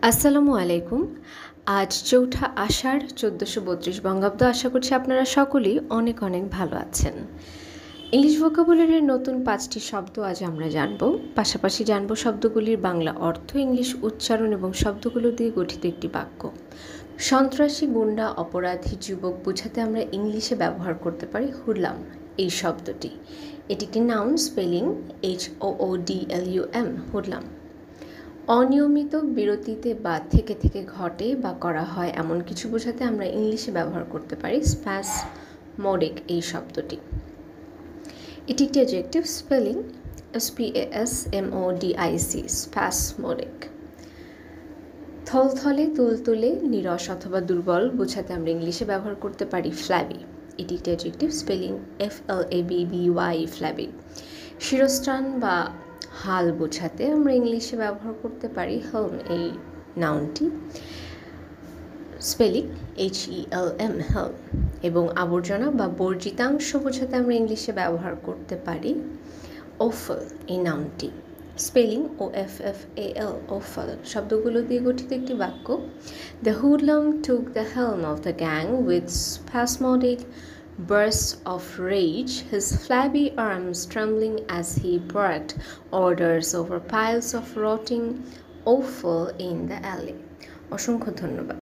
আসসালামু আলাইকুম। আজ ৪ঠা আষাঢ় ১৪৩২ বঙ্গাব্দ। আশা করছি আপনারা সকলেই অনেক অনেক ভালো আছেন। ইংলিশ ভোকাবুলারির নতুন ৫টি শব্দ আজ আমরা জানব। পাশাপাশি জানব শব্দগুলির বাংলা অর্থ, ইংলিশ উচ্চারণ এবং শব্দগুলো দিয়ে গঠিত একটি বাক্য। সন্ত্রাসী, গুন্ডা, অপরাধী, যুবক বোঝাতে আমরা ইংলিশে ব্যবহার করতে পারি হুডলাম এই শব্দটি। এটি একটি নাউন, স্পেলিং HOODLUM, হুডলাম। অনিয়মিত, বিরতিতে বা থেকে থেকে ঘটে বা করা হয় এমন কিছু বোঝাতে আমরা ইংলিশে ব্যবহার করতে পারি স্প্যাসমোডিক এই শব্দটি। এটি একটি অ্যাডজেক্টিভ, স্পেলিং SPASMODIC, স্প্যাসমোডিক। থলথলে, তুলতুলে, নিরস অথবা দুর্বল বোঝাতে আমরা ইংলিশে ব্যবহার করতে পারি ফ্ল্যাবি। এটি একটি অ্যাডজেক্টিভ, স্পেলিং FLABBY, ফ্ল্যাবি। শিরস্ত্রাণ বা হাল বোঝাতে আমরা ইংলিশে ব্যবহার করতে পারি হেলম এই নাউনটি, স্পেলিং HELM, হেলম। এবং আবর্জনা বা বর্জিতাংশ বোঝাতে আমরা ইংলিশে ব্যবহার করতে পারি ওফল এই নাউনটি, স্পেলিং OFFAL, ওফল। শব্দগুলো দিয়ে গঠিত একটি বাক্য। The hoodlum took the helm of the gang with spasmodic bursts of rage, his flabby arms trembling as he barked orders over piles of rotting offal in the alley. অসংখ্য ধন্যবাদ।